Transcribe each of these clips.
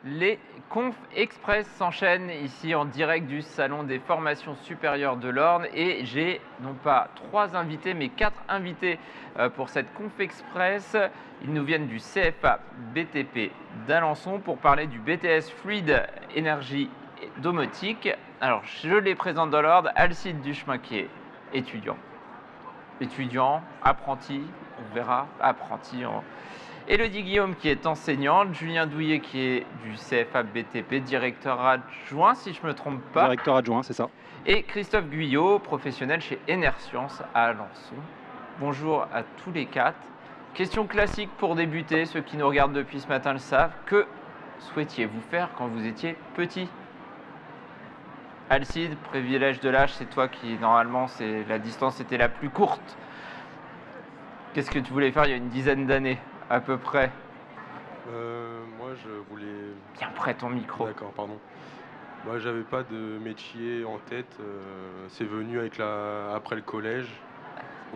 Les Conf Express s'enchaînent ici en direct du Salon des formations supérieures de l'Orne et j'ai non pas 3 invités mais 4 invités pour cette Conf Express. Ils nous viennent du CFA BTP d'Alençon pour parler du BTS Fluide Énergie Domotique. Alors je les présente dans l'ordre. Alcide Duchemin qui est étudiant, apprenti, on verra, apprenti. Élodie Guillaume qui est enseignante, Julien Douillet qui est du CFA BTP, directeur adjoint si je ne me trompe pas. Directeur adjoint, c'est ça. Et Christophe Guyot, professionnel chez Enerscience à Alençon. Bonjour à tous les 4. Question classique pour débuter, ceux qui nous regardent depuis ce matin le savent. Que souhaitiez-vous faire quand vous étiez petit? Alcide, privilège de l'âge, c'est toi qui normalement la distance était la plus courte. Qu'est-ce que tu voulais faire il y a une dizaine d'années à peu près? Moi, je voulais... Tiens, près ton micro. D'accord, pardon. Moi, j'avais pas de métier en tête. C'est venu après le collège.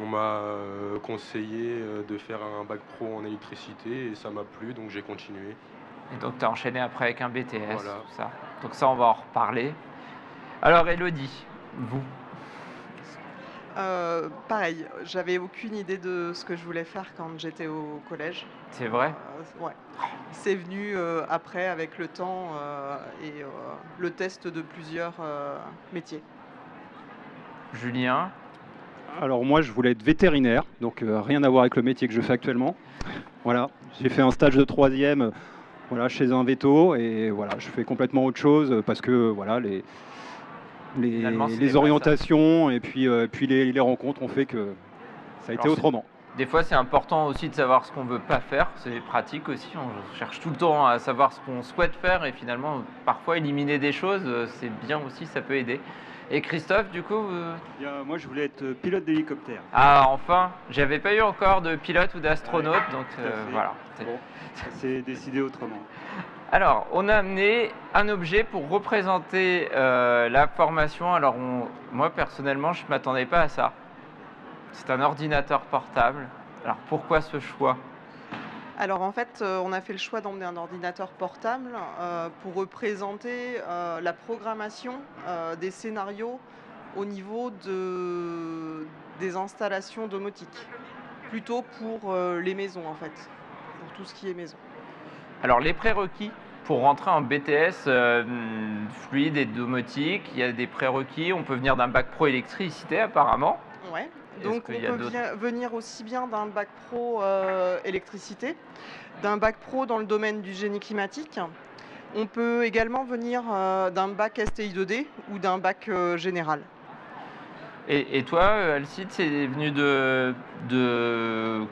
On m'a conseillé de faire un bac pro en électricité et ça m'a plu, donc j'ai continué. Et donc, tu as enchaîné après avec un BTS, Voilà. tout ça. Donc ça, on va en reparler. Alors, Élodie, vous? Pareil, j'avais aucune idée de ce que je voulais faire quand j'étais au collège. C'est vrai? Ouais. C'est venu après avec le temps et le test de plusieurs métiers. Julien? Alors moi, je voulais être vétérinaire, donc rien à voir avec le métier que je fais actuellement. Voilà, j'ai fait un stage de 3e chez un véto et voilà, je fais complètement autre chose parce que voilà, les orientations et puis les rencontres ont fait que ça a été autrement. Des fois, c'est important aussi de savoir ce qu'on ne veut pas faire. C'est pratique aussi. On cherche tout le temps à savoir ce qu'on souhaite faire et finalement, parfois, éliminer des choses, c'est bien aussi, ça peut aider. Et Christophe, du coup Moi, je voulais être pilote d'hélicoptère. Ah, enfin, j'avais pas eu encore de pilote ou d'astronaute, donc voilà. Bon, ça s'est décidé autrement. Alors, on a amené un objet pour représenter la formation. Alors, moi, personnellement, je ne m'attendais pas à ça. C'est un ordinateur portable. Alors, pourquoi ce choix? Alors en fait, on a fait le choix d'emmener un ordinateur portable pour représenter la programmation des scénarios au niveau des installations domotiques. Plutôt pour les maisons en fait, pour tout ce qui est maison. Alors les prérequis pour rentrer en BTS fluide et domotique, il y a des prérequis. On peut venir d'un bac pro électricité apparemment. Ouais. Donc on peut venir aussi bien d'un bac pro électricité, d'un bac pro dans le domaine du génie climatique. On peut également venir d'un bac STI 2D ou d'un bac général. Et toi, Alcide, c'est venu de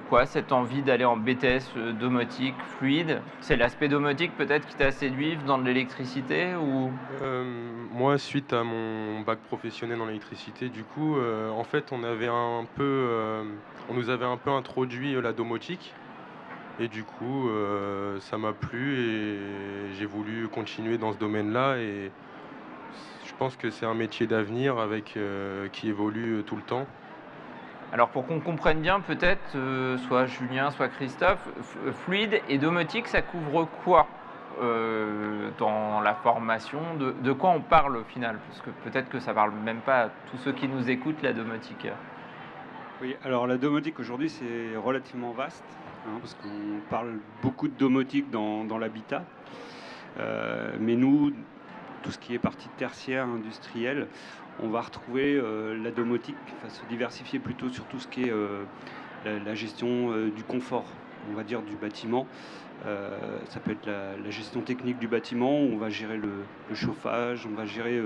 quoi cette envie d'aller en BTS domotique fluide? C'est l'aspect domotique peut-être qui t'a séduit dans de l'électricité ou... Moi, suite à mon bac professionnel en électricité, du coup, en fait, on nous avait un peu introduit la domotique. Et du coup, ça m'a plu et j'ai voulu continuer dans ce domaine-là. Et je pense que c'est un métier d'avenir qui évolue tout le temps. Alors pour qu'on comprenne bien, peut-être, soit Julien, soit Christophe, fluide et domotique, ça couvre quoi dans la formation? De quoi on parle au final? Parce que peut-être que ça ne parle même pas à tous ceux qui nous écoutent, la domotique. Oui, alors la domotique aujourd'hui, c'est relativement vaste, parce qu'on parle beaucoup de domotique dans l'habitat. Mais nous, tout ce qui est partie tertiaire, industrielle, on va retrouver la domotique qui va se diversifier plutôt sur tout ce qui est la gestion du confort, on va dire, du bâtiment. Ça peut être la gestion technique du bâtiment, où on va gérer le chauffage, on va gérer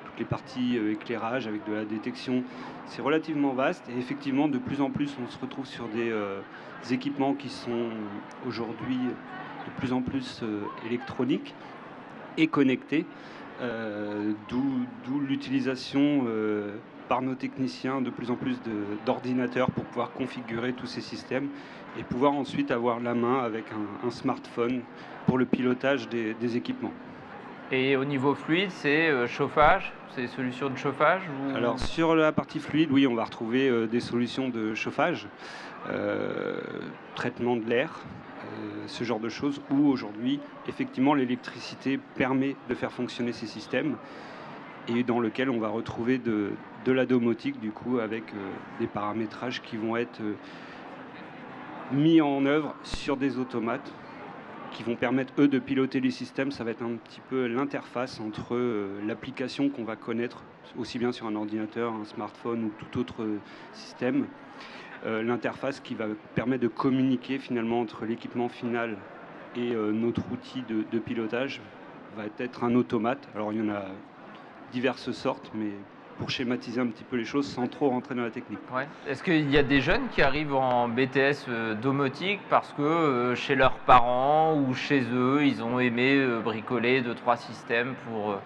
toutes les parties éclairage avec de la détection. C'est relativement vaste et effectivement, de plus en plus, on se retrouve sur des équipements qui sont aujourd'hui de plus en plus électroniques et connectés. D'où l'utilisation par nos techniciens de plus en plus d'ordinateurs pour pouvoir configurer tous ces systèmes et pouvoir ensuite avoir la main avec un smartphone pour le pilotage des équipements. Et au niveau fluide, c'est chauffage, c'est solutions de chauffage ou... Alors sur la partie fluide, oui, on va retrouver des solutions de chauffage, traitement de l'air, ce genre de choses, où aujourd'hui, effectivement, l'électricité permet de faire fonctionner ces systèmes, et dans lequel on va retrouver de la domotique, du coup, avec des paramétrages qui vont être mis en œuvre sur des automates, qui vont permettre, eux, de piloter les systèmes. Ça va être un petit peu l'interface entre l'application qu'on va connaître, aussi bien sur un ordinateur, un smartphone ou tout autre système, l'interface qui va permettre de communiquer finalement entre l'équipement final et notre outil de pilotage va être un automate. Alors il y en a diverses sortes, mais pour schématiser un petit peu les choses sans trop rentrer dans la technique. Ouais. Est-ce qu'il y a des jeunes qui arrivent en BTS domotique parce que chez leurs parents ou chez eux, ils ont aimé bricoler 2-3 systèmes pour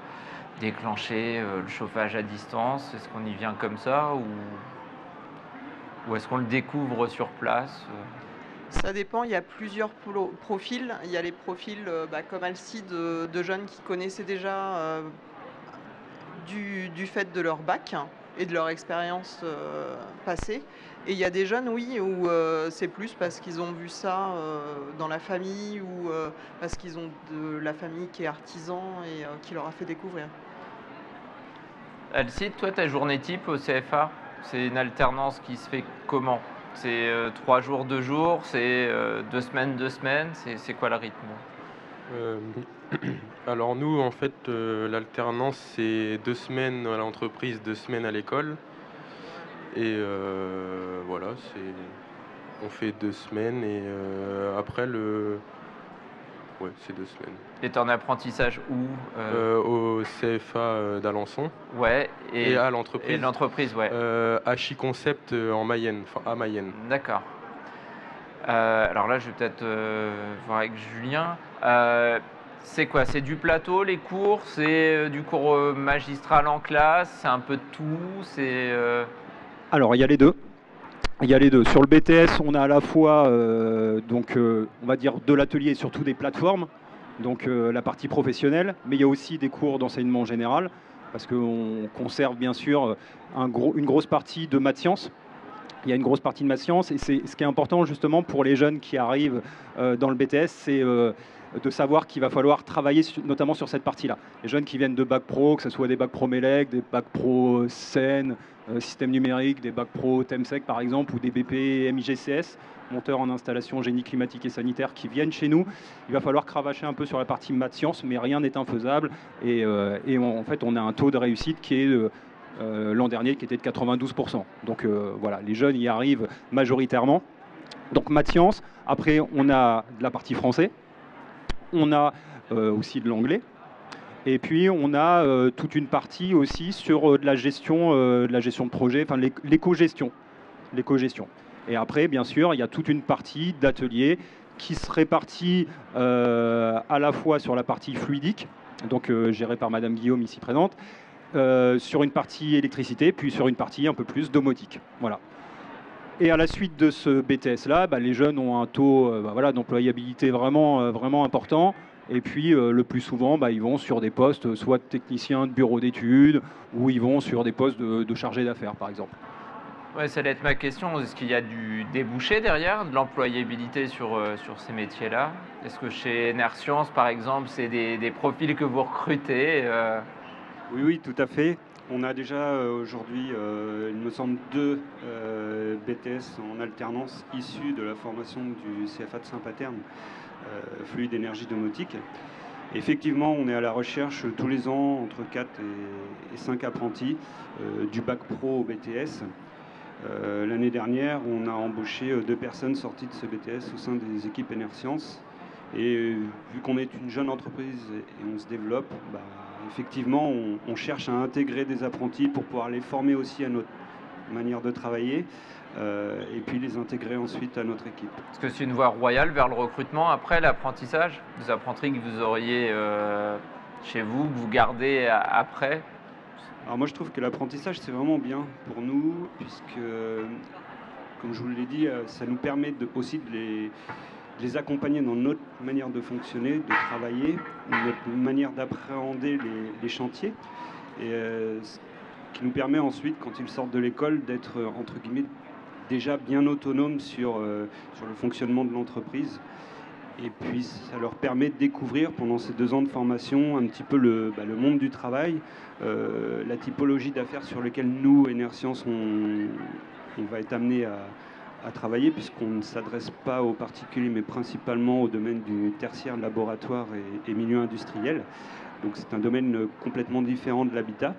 déclencher le chauffage à distance? Est-ce qu'on y vient comme ça ou est-ce qu'on le découvre sur place? Ça dépend, il y a plusieurs profils. Il y a les profils comme Alcide de jeunes qui connaissaient déjà du fait de leur bac et de leur expérience passée. Et il y a des jeunes, oui, où c'est plus parce qu'ils ont vu ça dans la famille ou parce qu'ils ont de la famille qui est artisan et qui leur a fait découvrir. Alcide, toi, ta journée type au CFA, c'est une alternance qui se fait comment? C'est 3 jours, 2 jours, c'est 2 semaines, 2 semaines, c'est quoi le rythme? Alors nous, en fait, l'alternance, c'est 2 semaines à l'entreprise, 2 semaines à l'école. Et voilà, on fait 2 semaines et après ouais, c'est 2 semaines. Et t'es en apprentissage où? Au CFA d'Alençon. Ouais. Et à l'entreprise. Et l'entreprise, ouais. HI Concept en Mayenne, enfin à Mayenne. D'accord. Alors là, je vais peut-être voir avec Julien. C'est quoi? C'est du plateau, les cours? C'est du cours magistral en classe? C'est un peu de tout? Alors, il y a les deux. Il y a les deux. Sur le BTS, on a à la fois, on va dire, de l'atelier et surtout des plateformes, donc la partie professionnelle, mais il y a aussi des cours d'enseignement général, parce qu'on conserve bien sûr une grosse partie de maths sciences. Il y a une grosse partie de maths sciences, et c'est ce qui est important justement pour les jeunes qui arrivent dans le BTS, c'est de savoir qu'il va falloir travailler notamment sur cette partie-là. Les jeunes qui viennent de bac pro, que ce soit des bac pro MELEC, des bac pro SEN, système numérique, des bac pro TEMSEC par exemple, ou des BP MIGCS, monteurs en installation génie climatique et sanitaire, qui viennent chez nous. Il va falloir cravacher un peu sur la partie maths sciences, mais rien n'est infaisable. Et en fait, on a un taux de réussite qui est l'an dernier qui était de 92%. Donc voilà, les jeunes y arrivent majoritairement. Donc maths sciences. Après, on a de la partie français. On a aussi de l'anglais. Et puis, on a toute une partie aussi sur de la gestion de projet, enfin l'éco-gestion. Et après, bien sûr, il y a toute une partie d'ateliers qui se répartit à la fois sur la partie fluidique, donc gérée par Madame Guillaume ici présente, sur une partie électricité, puis sur une partie un peu plus domotique. Voilà. Et à la suite de ce BTS-là, les jeunes ont un taux d'employabilité vraiment important. Et puis, le plus souvent, ils vont sur des postes, soit de techniciens de bureau d'études, ou ils vont sur des postes de chargés d'affaires, par exemple. Ouais, ça allait être ma question. Est-ce qu'il y a du débouché derrière, de l'employabilité sur ces métiers-là? Est-ce que chez Enerscience, par exemple, c'est des profils que vous recrutez? Oui, tout à fait. On a déjà aujourd'hui, il me semble, 2 BTS en alternance issus de la formation du CFA de Saint-Paterne, fluide énergie domotique. Effectivement, on est à la recherche tous les ans entre 4 et 5 apprentis du bac pro au BTS. L'année dernière, on a embauché 2 personnes sorties de ce BTS au sein des équipes Enerscience. Et vu qu'on est une jeune entreprise et on se développe, effectivement, on cherche à intégrer des apprentis pour pouvoir les former aussi à notre manière de travailler et puis les intégrer ensuite à notre équipe. Est-ce que c'est une voie royale vers le recrutement après l'apprentissage? Des apprentis que vous auriez chez vous, que vous gardez après? Alors moi je trouve que l'apprentissage c'est vraiment bien pour nous puisque, comme je vous l'ai dit, ça nous permet aussi de les accompagner dans notre manière de fonctionner, de travailler, notre manière d'appréhender les chantiers, et ce qui nous permet ensuite, quand ils sortent de l'école, d'être entre guillemets déjà bien autonomes sur le fonctionnement de l'entreprise Et puis ça leur permet de découvrir pendant ces 2 ans de formation un petit peu le monde du travail, la typologie d'affaires sur lesquelles nous, Enerscience, on va être amené à travailler, puisqu'on ne s'adresse pas aux particuliers, mais principalement au domaine du tertiaire, laboratoire et milieu industriel. Donc c'est un domaine complètement différent de l'habitat.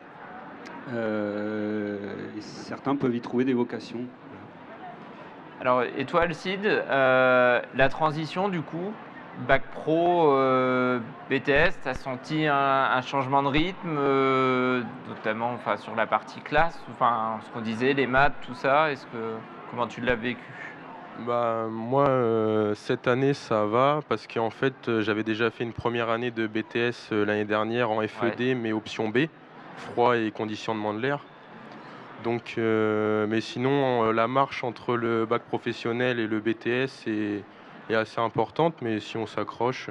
Et certains peuvent y trouver des vocations. Alors, et toi, Alcide, la transition, du coup, bac pro, BTS, tu as senti un changement de rythme, notamment sur la partie classe, ce qu'on disait, les maths, tout ça, comment tu l'as vécu? Moi, cette année, ça va, parce qu'en fait, j'avais déjà fait une première année de BTS l'année dernière en FED, mais option B, froid et conditionnement de l'air. Donc, mais sinon, la marche entre le bac professionnel et le BTS est assez importante, mais si on s'accroche,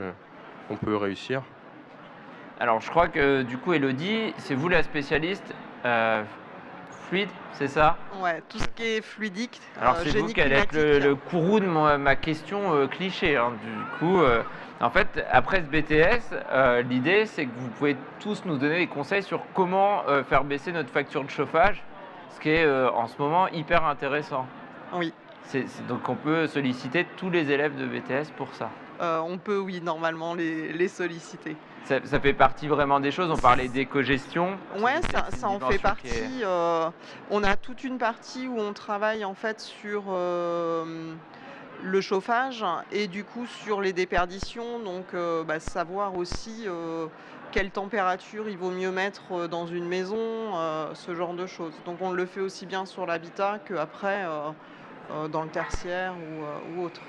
on peut réussir. Alors, je crois que du coup, Elodie, c'est vous la spécialiste fluide, c'est ça? Ouais, tout ce qui est fluidique. Alors, c'est vous qui allez être le courroux de ma question cliché. Du coup, en fait, après ce BTS, l'idée, c'est que vous pouvez tous nous donner des conseils sur comment faire baisser notre facture de chauffage, ce qui est en ce moment hyper intéressant. Oui. Donc, on peut solliciter tous les élèves de BTS pour ça. On peut, oui, normalement les solliciter. Ça fait partie vraiment des choses. On parlait d'éco-gestion. Ouais, ça en fait partie. On a toute une partie où on travaille en fait sur le chauffage et du coup sur les déperditions. Donc, savoir aussi quelle température il vaut mieux mettre dans une maison, ce genre de choses. Donc, on le fait aussi bien sur l'habitat qu'après dans le tertiaire ou autre.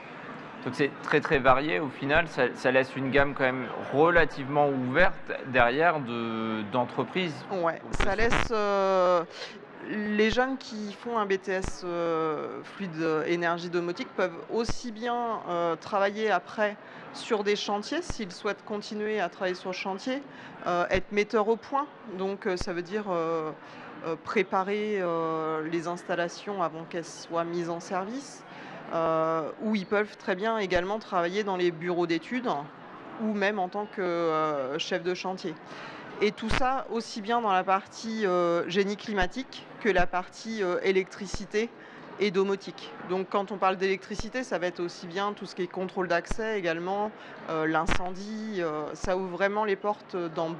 Donc c'est très très varié au final, ça laisse une gamme quand même relativement ouverte derrière d'entreprises. Ouais, ça laisse les jeunes qui font un BTS fluide énergie domotique peuvent aussi bien travailler après sur des chantiers s'ils souhaitent continuer à travailler sur le chantier, être metteur au point, donc ça veut dire préparer les installations avant qu'elles soient mises en service. Où ils peuvent très bien également travailler dans les bureaux d'études ou même en tant que chef de chantier. Et tout ça aussi bien dans la partie génie climatique que la partie électricité et domotique. Donc quand on parle d'électricité, ça va être aussi bien tout ce qui est contrôle d'accès également, l'incendie, ça ouvre vraiment les portes dans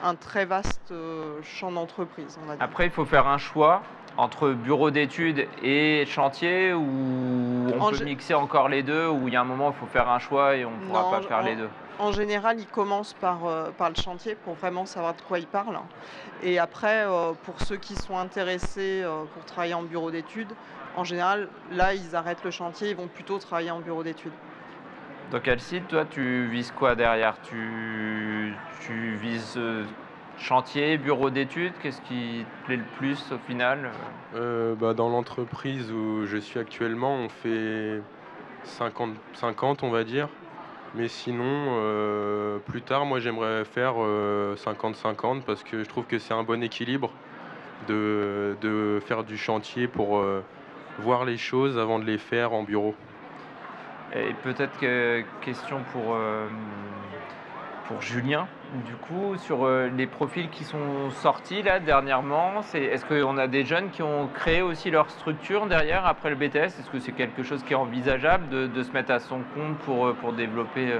un très vaste champ d'entreprise, on va dire. Après, il faut faire un choix entre bureau d'études et chantier, ou on peut mixer encore les deux, ou il y a un moment où il faut faire un choix et on ne pourra pas faire les deux? En général, ils commencent par le chantier pour vraiment savoir de quoi ils parlent. Et après, pour ceux qui sont intéressés pour travailler en bureau d'études, en général, là, ils arrêtent le chantier, ils vont plutôt travailler en bureau d'études. Donc Alcide, toi, tu vises quoi derrière? Tu vises chantier, bureau d'études? Qu'est-ce qui te plaît le plus au final? Dans l'entreprise où je suis actuellement, on fait 50-50, on va dire. Mais sinon, plus tard, moi, j'aimerais faire 50-50 parce que je trouve que c'est un bon équilibre de faire du chantier pour voir les choses avant de les faire en bureau. Et peut-être que question pour Julien, du coup, sur les profils qui sont sortis là dernièrement, est-ce qu'on a des jeunes qui ont créé aussi leur structure derrière après le BTS? Est-ce que c'est quelque chose qui est envisageable de se mettre à son compte pour développer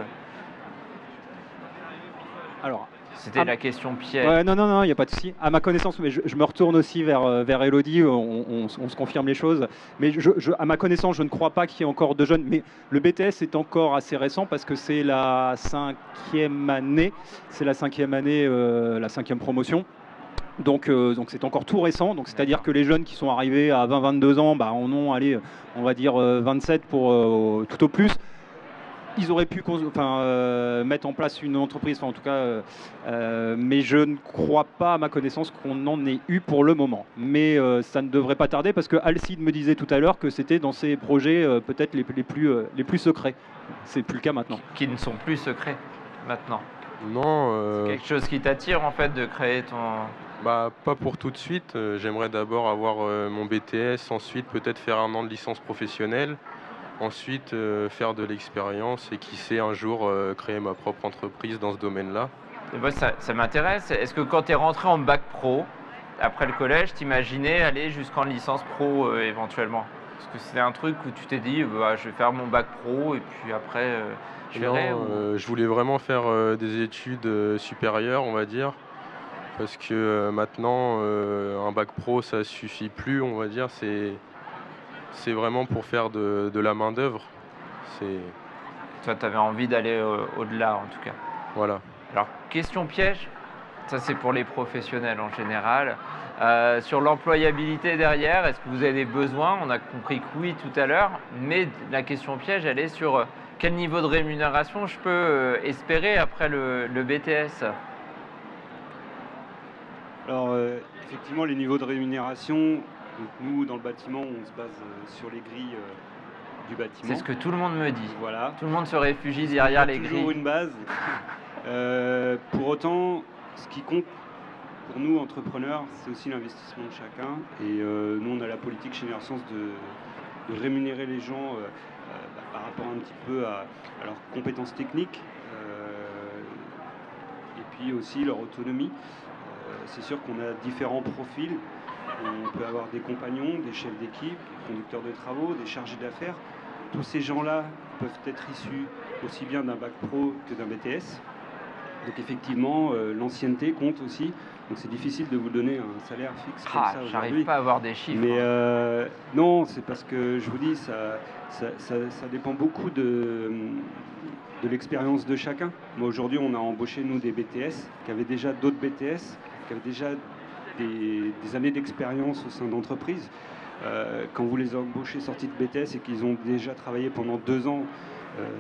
Alors, c'était la question piège. Ouais, non, il n'y a pas de souci. À ma connaissance, mais je me retourne aussi vers Elodie, on se confirme les choses. Mais à ma connaissance, je ne crois pas qu'il y ait encore de jeunes. Mais le BTS est encore assez récent parce que c'est la 5e année. C'est la 5e année, la 5e promotion. Donc c'est encore tout récent. Donc c'est-à-dire que les jeunes qui sont arrivés à 20-22 ans, en ont, allez, on va dire 27 pour tout au plus. Ils auraient pu mettre en place une entreprise, en tout cas, mais je ne crois pas, à ma connaissance, qu'on en ait eu pour le moment. Mais ça ne devrait pas tarder, parce que Alcide me disait tout à l'heure que c'était dans ses projets peut-être les plus secrets. C'est plus le cas maintenant. Qui ne sont plus secrets maintenant. Non. C'est quelque chose qui t'attire en fait de créer ton... Pas pour tout de suite. J'aimerais d'abord avoir mon BTS, ensuite peut-être faire 1 an de licence professionnelle. Ensuite, faire de l'expérience et qui sait un jour créer ma propre entreprise dans ce domaine-là. Et moi, ça m'intéresse. Est-ce que quand tu es rentré en bac pro, après le collège, t'imaginais aller jusqu'en licence pro éventuellement? Est-ce que c'est un truc où tu t'es dit, bah, je vais faire mon bac pro et puis après, je verrai ou... Je voulais vraiment faire des études supérieures, on va dire. Parce que maintenant, un bac pro, ça suffit plus, on va dire. C'est vraiment pour faire de la main-d'œuvre. Toi, tu avais envie d'aller au-delà, en tout cas. Voilà. Alors, question piège, ça c'est pour les professionnels en général. Sur l'employabilité derrière, est-ce que vous avez des besoins? On a compris que oui tout à l'heure, mais la question piège, elle est sur quel niveau de rémunération je peux espérer après le BTS? Alors, effectivement, les niveaux de rémunération, donc nous, dans le bâtiment, on se base sur les grilles du bâtiment. C'est ce que tout le monde me dit. Voilà. Tout le monde se réfugie derrière les toujours grilles. une base. Pour autant, ce qui compte pour nous, entrepreneurs, c'est aussi l'investissement de chacun. Et nous, on a la politique chez Nerscience de rémunérer les gens par rapport un petit peu à leurs compétences techniques et puis aussi leur autonomie. C'est sûr qu'on a différents profils. On peut avoir des compagnons, des chefs d'équipe, des conducteurs de travaux, des chargés d'affaires. Tous ces gens-là peuvent être issus aussi bien d'un bac pro que d'un BTS. Donc effectivement, l'ancienneté compte aussi. Donc c'est difficile de vous donner un salaire fixe comme ça aujourd'hui. J'arrive pas à avoir des chiffres. Mais non, c'est parce que je vous dis, ça dépend beaucoup de l'expérience de chacun. Moi aujourd'hui, on a embauché nous des BTS qui avaient déjà d'autres BTS, qui avaient déjà des années d'expérience au sein d'entreprises. Quand vous les embauchez sortis de BTS et qu'ils ont déjà travaillé pendant 2 ans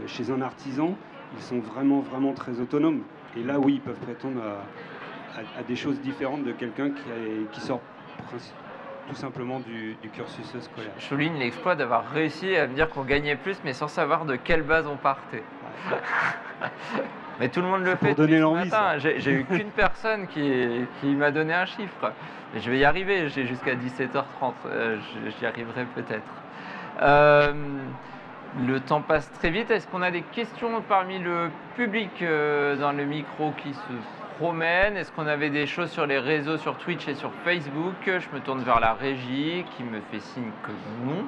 chez un artisan, ils sont vraiment très autonomes. Et là, oui, ils peuvent prétendre à des choses différentes de quelqu'un qui sort tout simplement du cursus scolaire. Je souligne l'exploit d'avoir réussi à me dire qu'on gagnait plus, mais sans savoir de quelle base on partait. Mais tout le monde le fait pour donner depuis ce l'envie, matin. J'ai eu qu'une personne qui m'a donné un chiffre. Mais je vais y arriver, j'ai jusqu'à 17h30, j'y arriverai peut-être. Le temps passe très vite. Est-ce qu'on a des questions parmi le public dans le micro qui se promène? Est-ce qu'on avait des choses sur les réseaux, sur Twitch et sur Facebook? Je me tourne vers la régie qui me fait signe que non.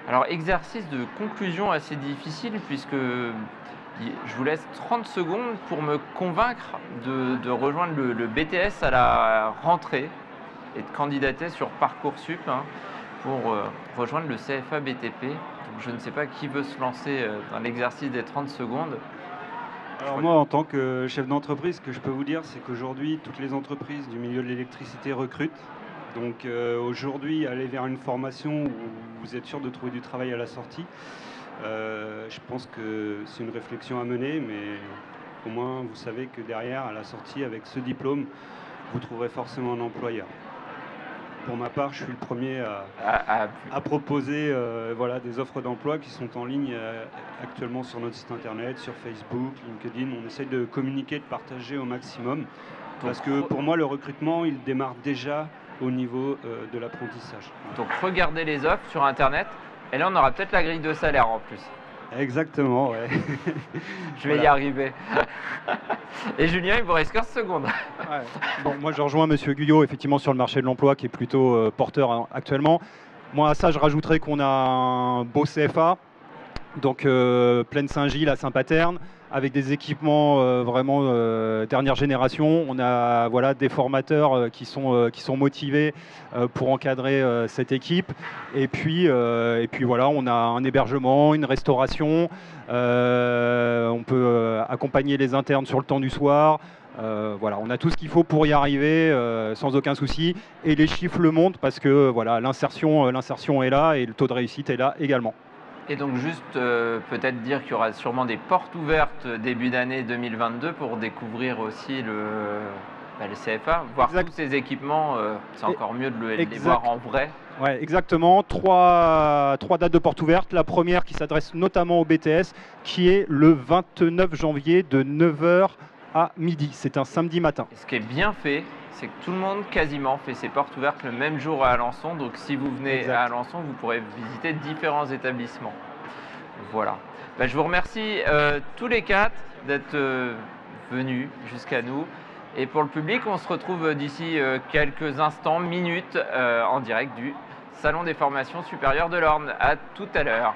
Alors, exercice de conclusion assez difficile puisque je vous laisse 30 secondes pour me convaincre de rejoindre le BTS à la rentrée et de candidater sur Parcoursup pour rejoindre le CFA BTP. Donc, je ne sais pas qui veut se lancer dans l'exercice des 30 secondes. Alors moi, en tant que chef d'entreprise, ce que je peux vous dire, c'est qu'aujourd'hui, toutes les entreprises du milieu de l'électricité recrutent. Donc aujourd'hui, aller vers une formation où vous êtes sûr de trouver du travail à la sortie, je pense que c'est une réflexion à mener, mais au moins vous savez que derrière, à la sortie, avec ce diplôme, vous trouverez forcément un employeur. Pour ma part, je suis le premier à proposer voilà, des offres d'emploi qui sont en ligne actuellement sur notre site internet, sur Facebook, LinkedIn. On essaye de communiquer, de partager au maximum. Parce que pour moi, le recrutement, il démarre déjà au niveau de l'apprentissage. Donc regardez les offres sur internet et là on aura peut-être la grille de salaire en plus. Exactement, ouais. Je vais y arriver. Et Julien, il vous reste 15 secondes. Ouais. Bon, moi je rejoins Monsieur Guyot effectivement sur le marché de l'emploi qui est plutôt porteur actuellement. Moi à ça je rajouterais qu'on a un beau CFA, donc Plaine Saint-Gilles à Saint-Paterne, avec des équipements vraiment dernière génération. On a voilà, des formateurs qui sont motivés pour encadrer cette équipe. Et puis voilà, on a un hébergement, une restauration. On peut accompagner les internes sur le temps du soir. Voilà, on a tout ce qu'il faut pour y arriver sans aucun souci. Et les chiffres le montrent parce que voilà, l'insertion est là et le taux de réussite est là également. Et donc juste peut-être dire qu'il y aura sûrement des portes ouvertes début d'année 2022 pour découvrir aussi le CFA, voir tous ces équipements, c'est encore mieux de les voir en vrai. Ouais, exactement. Trois dates de portes ouvertes. La première qui s'adresse notamment au BTS, qui est le 29 janvier de 9h à midi. C'est un samedi matin. Et ce qui est bien fait, c'est que tout le monde quasiment fait ses portes ouvertes le même jour à Alençon. Donc si vous venez Exact. à Alençon, vous pourrez visiter différents établissements. Voilà. Je vous remercie tous les 4 d'être venus jusqu'à nous. Et pour le public, on se retrouve d'ici quelques instants, minutes, en direct du Salon des formations supérieures de l'Orne. À tout à l'heure.